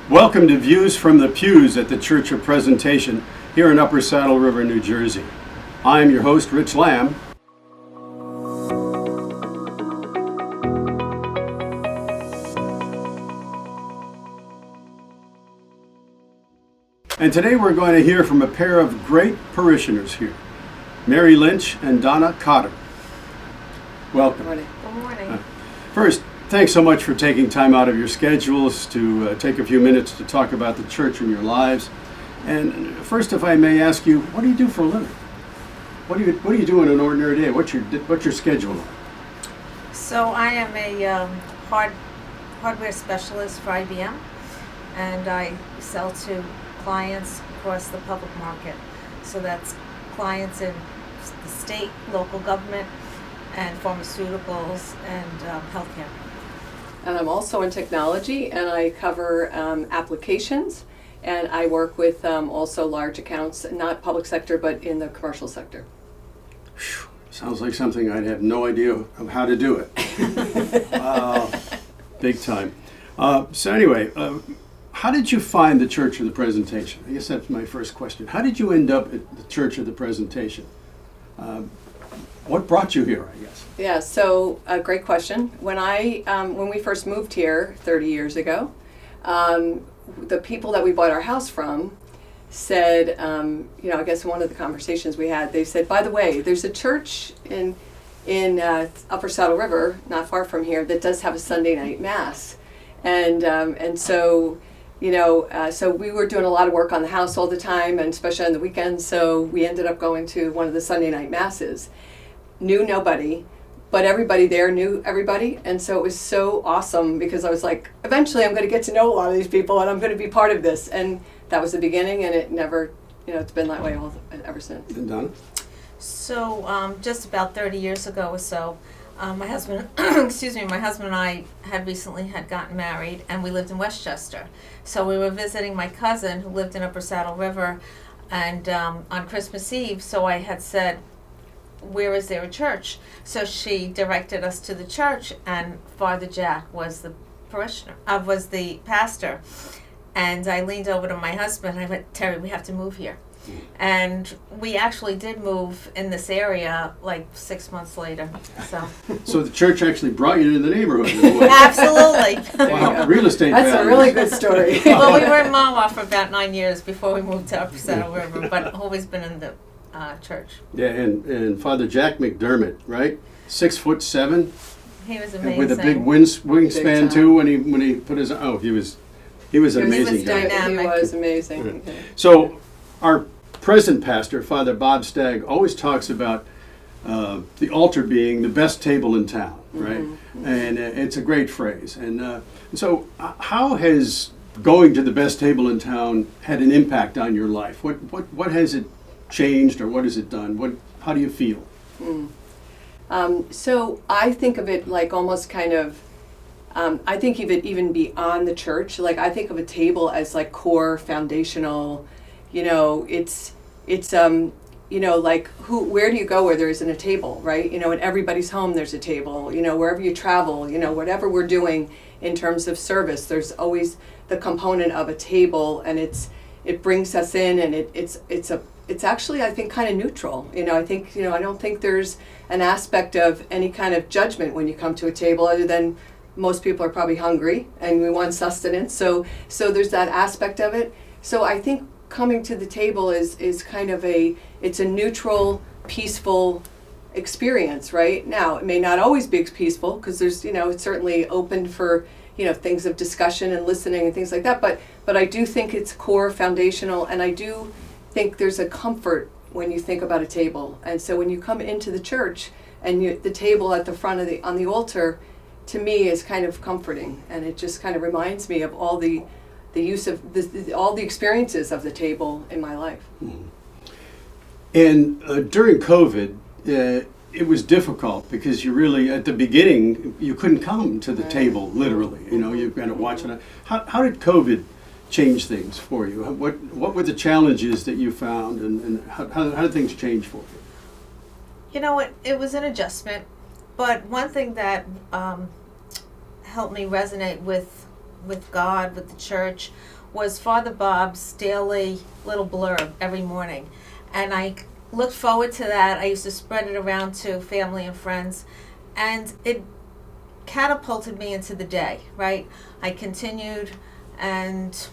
Welcome to Views from the Pews at the Church of Presentation here in Upper Saddle River, New Jersey. I'm your host, Rich Lamb. And today we're going to hear from a pair of great parishioners here, Mary Lynch and Donna Cotter. Welcome. Good morning. Good morning. First, thanks so much for taking time out of your schedules to take a few minutes to talk about the church and your lives. And first, if I may ask you, what do you do for a living? What do you do on an ordinary day? What's your schedule like? So I am a hardware specialist for IBM, and I sell to clients across the public market. So that's clients in the state, local government, and pharmaceuticals and healthcare. And I'm also in technology, and I cover applications, and I work with also large accounts, not public sector, but in the commercial sector. Sounds like something I'd have no idea of how to do it. Wow, big time. So anyway, how did you find the Church of the Presentation? I guess that's my first question. How did you end up at the Church of the Presentation? What brought you here, I guess? Yeah, so a great question. When we first moved here 30 years ago, the people that we bought our house from said, I guess in one of the conversations we had, they said, by the way, there's a church in Upper Saddle River, not far from here, that does have a Sunday night mass. And so we were doing a lot of work on the house all the time, and especially on the weekends, so we ended up going to one of the Sunday night masses. Knew nobody, but everybody there knew everybody, and so it was so awesome because I was like, eventually I'm going to get to know a lot of these people and I'm going to be part of this, and that was the beginning, and it never, it's been that way ever since. And Donna? So just about 30 years ago or so, my husband, my husband and I had recently gotten married, and we lived in Westchester. So we were visiting my cousin who lived in Upper Saddle River, and on Christmas Eve, so I had said, where is there a church? So she directed us to the church, and Father Jack was the pastor. And I leaned over to my husband and I went, Terry, we have to move here. And we actually did move in this area like 6 months later. So the church actually brought you to the neighborhood. Absolutely. Wow, real estate That's values. a really good story. Well, we were in Mawa for about 9 years before we moved to Upper Saddle River, but always been in the church. Yeah, and Father Jack McDermott, right? 6'7". He was amazing. With a big wingspan too. When he put his he was an amazing was guy. dynamic. He was amazing. So our present pastor, Father Bob Stagg, always talks about the altar being the best table in town, right? Mm-hmm. And it's a great phrase. And so how has going to the best table in town had an impact on your life? What has it changed, or what has it done? How do you feel? So I think of it like almost kind of, I think of it even beyond the church. Like I think of a table as like core, foundational. It's like where do you go where there isn't a table, right? In everybody's home there's a table. Wherever you travel, whatever we're doing in terms of service, there's always the component of a table, and it brings us in, and it's actually, I think, kind of neutral. I think, I don't think there's an aspect of any kind of judgment when you come to a table, other than most people are probably hungry and we want sustenance. So there's that aspect of it. So I think coming to the table is kind of it's a neutral, peaceful experience, right? Now, it may not always be peaceful because there's, it's certainly open for, things of discussion and listening and things like that. But I do think it's core, foundational, and I do think there's a comfort when you think about a table. And so when you come into the church and the table at the front on the altar, to me is kind of comforting, and it just kind of reminds me of all the use of all the experiences of the table in my life. Mm-hmm. And during COVID, it was difficult because you really, at the beginning, you couldn't come to the table, literally. You've got to watch it. How did COVID change things for you? What were the challenges that you found, and how did things change for you? It was an adjustment, but one thing that helped me resonate with with God, with the church, was Father Bob's daily little blurb every morning. And I looked forward to that. I used to spread it around to family and friends. And it catapulted me into the day, right? I continued and,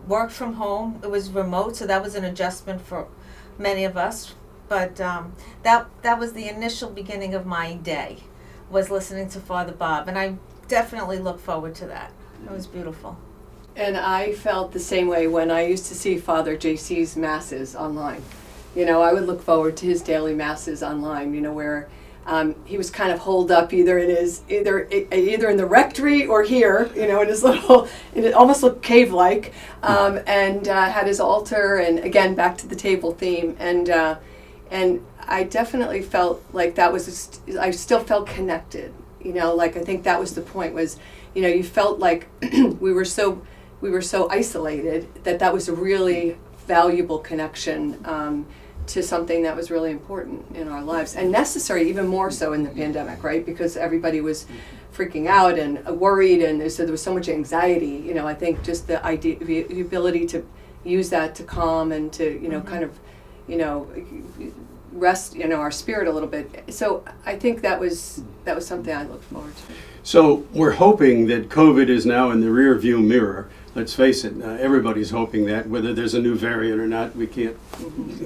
worked from home. It was remote, so that was an adjustment for many of us. But that was the initial beginning of my day, was listening to Father Bob. And I definitely look forward to that. It was beautiful. And I felt the same way when I used to see Father JC's masses online. I would look forward to his daily masses online, where he was kind of holed up either in the rectory or here, in his little, it almost looked cave-like, and had his altar, and again, back to the table theme. And I definitely felt like that was, I still felt connected, I think that was the point was, you felt like we were so isolated that was a really valuable connection to something that was really important in our lives and necessary, even more so in the pandemic, right? Because everybody was freaking out and worried, and so there was so much anxiety. I think just the ability to use that to calm and to kind of rest our spirit a little bit. So I think that was something I looked forward to. So we're hoping that COVID is now in the rear view mirror. Let's face it, everybody's hoping that. Whether there's a new variant or not, we can't,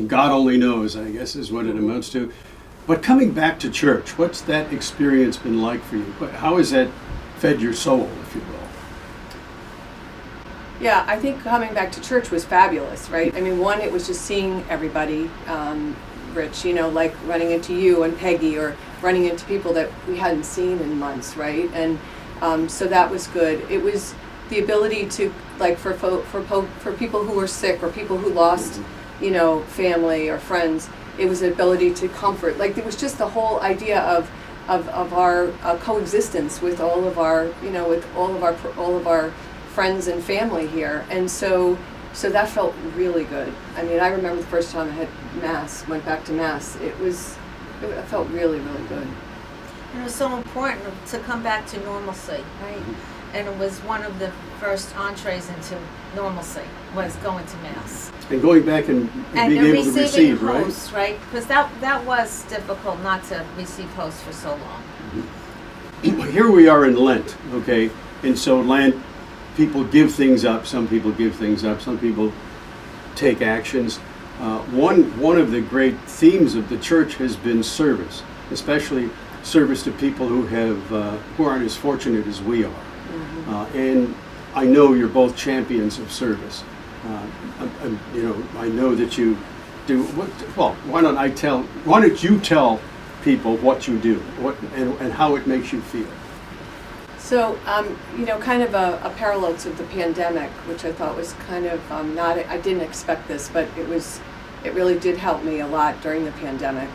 God only knows, I guess, is what it amounts to. But coming back to church, what's that experience been like for you? How has that fed your soul, if you will? Yeah, I think coming back to church was fabulous, right? I mean, one, it was just seeing everybody, Rich, like running into you and Peggy, or running into people that we hadn't seen in months, right? And so that was good. It was the ability to, like, for people who were sick or people who lost, family or friends, it was the ability to comfort. Like, there was just the whole idea of our coexistence with all of our, with all of our friends and family here, and so that felt really good. I mean, I remember the first time I had went back to Mass. It felt really, really good. And it was so important to come back to normalcy, right? And it was one of the first entrees into normalcy, was going to Mass. And going back and being able to receive, hosts, right? Because that was difficult not to receive hosts for so long. Here we are in Lent, okay? And so Lent, people give things up. Some people give things up. Some people take actions. One of the great themes of the church has been service, especially service to people who aren't as fortunate as we are. And I know you're both champions of service. I know that you do. Well, why don't you tell people what you do, and how it makes you feel? So, kind of a parallel to the pandemic, which I thought was kind of I didn't expect this, but it really did help me a lot during the pandemic.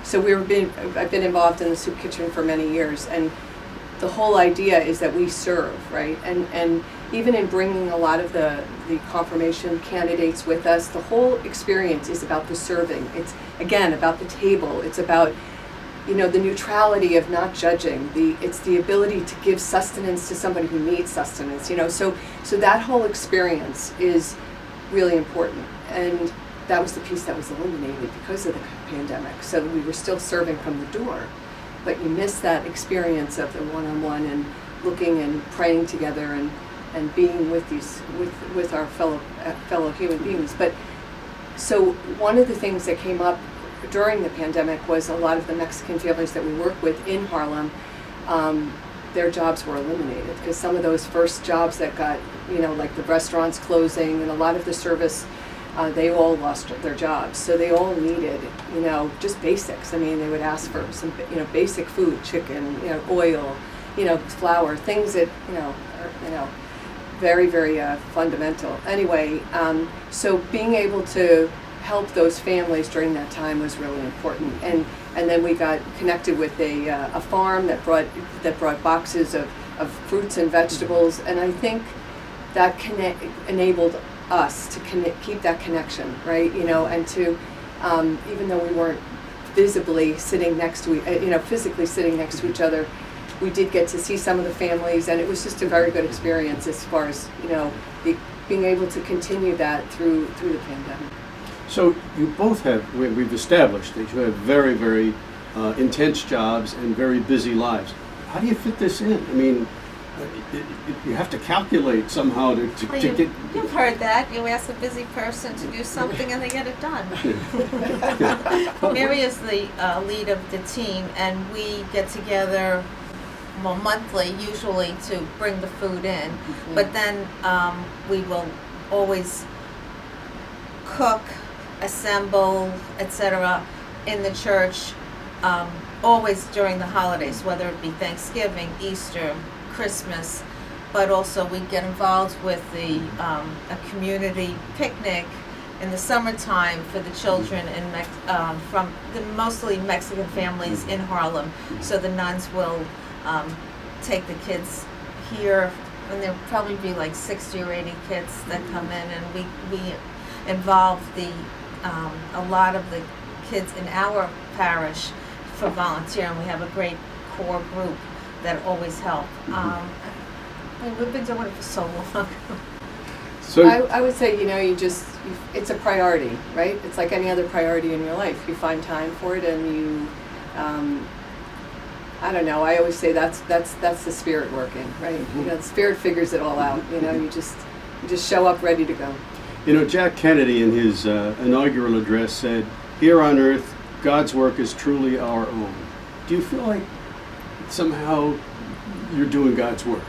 So I've been involved in the soup kitchen for many years, and the whole idea is that we serve, right? And even in bringing a lot of the confirmation candidates with us, the whole experience is about the serving. It's, again, about the table. It's about, the neutrality of not judging. It's the ability to give sustenance to somebody who needs sustenance. So that whole experience is really important. And that was the piece that was eliminated because of the pandemic. So we were still serving from the door, but you miss that experience of the one-on-one and looking and praying together and being with our fellow human beings. But so one of the things that came up during the pandemic was a lot of the Mexican families that we work with in Harlem, their jobs were eliminated because some of those first jobs that got, like the restaurants closing and a lot of the service, they all lost their jobs. So they all needed, just basics. I mean, they would ask for some, basic food, chicken, oil, flour, things that, are, very, very fundamental. Anyway, so being able to help those families during that time was really important. And then we got connected with a farm that brought boxes of fruits and vegetables. And I think that enabled us to keep that connection, right? And to, even though we weren't visibly sitting next to, physically sitting next to each other, we did get to see some of the families, and it was just a very good experience as far as, being able to continue that through the pandemic. So you both have, we've established that you have very, very intense jobs and very busy lives. How do you fit this in? I mean, you have to calculate somehow to get... You've heard that. You ask a busy person to do something and they get it done. Mary is the lead of the team, and we get together monthly, usually, to bring the food in. Mm-hmm. But then we will always cook, assemble, etc. in the church, always during the holidays, whether it be Thanksgiving, Easter, Christmas, but also we get involved with a community picnic in the summertime for the children from the mostly Mexican families in Harlem. So the nuns will take the kids here, and there'll probably be like 60 or 80 kids that come in, and we involve a lot of the kids in our parish for volunteering. We have a great core group that always help. We've been doing it for so long. So I would say, it's a priority, right? It's like any other priority in your life. You find time for it, and you, I don't know, I always say that's the Spirit working, right? The Spirit figures it all out. You just show up ready to go. Jack Kennedy in his inaugural address said, "Here on earth, God's work is truly our own." Do you feel like somehow you're doing God's work?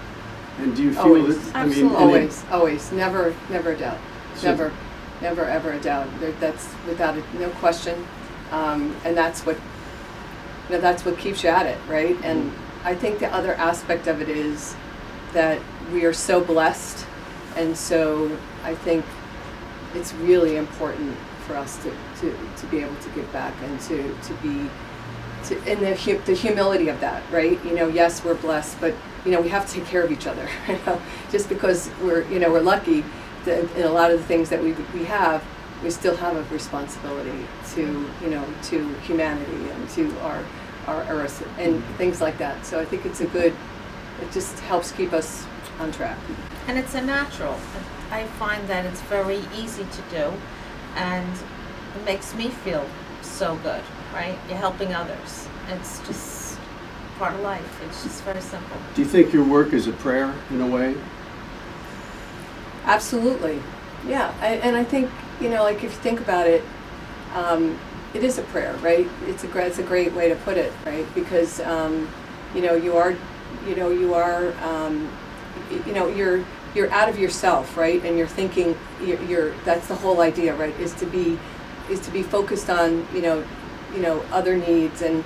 And do you feel Always. that? Absolutely. Always, never a doubt, So- never ever a doubt. That's without no question, and that's what keeps you at it, right? And I think the other aspect of it is that we are so blessed, and so I think it's really important for us to be able to give back and to be and the humility of that, right? Yes, we're blessed, but we have to take care of each other. Just because we're lucky in a lot of the things that we have, we still have a responsibility to humanity and to our earth and things like that. So I think it just helps keep us on track. And it's a natural. I find that it's very easy to do, and it makes me feel so good, right? You're helping others. It's just part of life. It's just very simple. Do you think your work is a prayer in a way? Absolutely, yeah. And I think like if you think about it, it is a prayer, right? It's a great way to put it, right? Because you're out of yourself, right? And you're thinking, that's the whole idea, right? Is to be focused on other needs and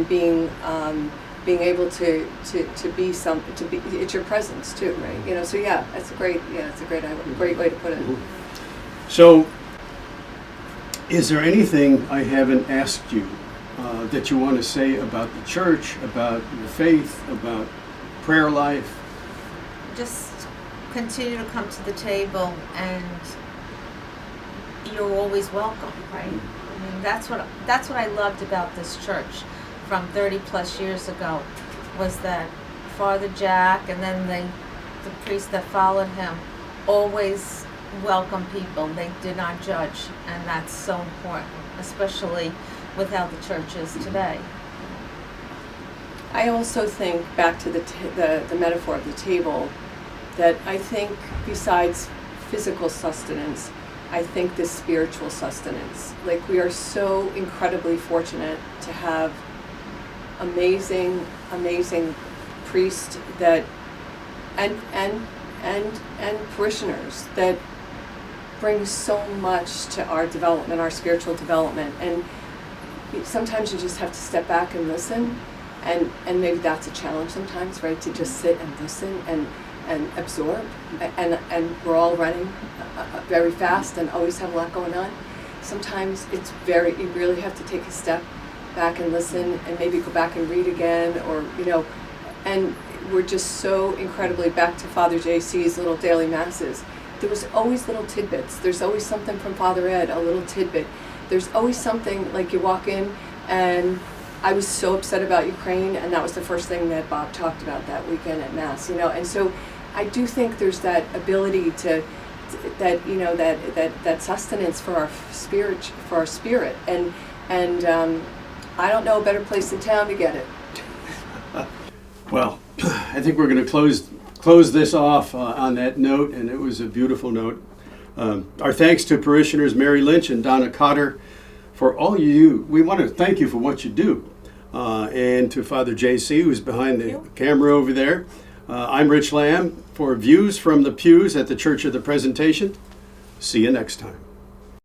being able to be it's your presence too, right? So yeah, it's a great way to put it. So, is there anything I haven't asked you that you want to say about the church, about your faith, about prayer life? Just continue to come to the table, and you're always welcome, right? I mean, that's what I loved about this church from 30 plus years ago, was that Father Jack and then the priest that followed him always welcome people. They did not judge, and that's so important, especially with how the church is today. I also think back to the metaphor of the table, that I think besides physical sustenance, I think this spiritual sustenance. Like, we are so incredibly fortunate to have amazing priests that and parishioners that bring so much to our development, our spiritual development. And sometimes you just have to step back and listen, and maybe that's a challenge sometimes, right? To just sit and listen and absorb, and we're all running very fast and always have a lot going on. Sometimes you really have to take a step back and listen, and maybe go back and read again, or and we're just so incredibly, back to Father JC's little daily masses. There was always little tidbits. There's always something from Father Ed, a little tidbit. There's always something, like you walk in and I was so upset about Ukraine, and that was the first thing that Bob talked about that weekend at Mass. And so I do think there's that ability to that sustenance for our spirit, and I don't know a better place in town to get it. Well, I think we're going to close this off on that note, and it was a beautiful note. Our thanks to parishioners Mary Lynch and Donna Cotter for all you do. We want to thank you for what you do, and to Father J.C., who's behind the camera over there. I'm Rich Lamb for Views from the Pews at the Church of the Presentation. See you next time.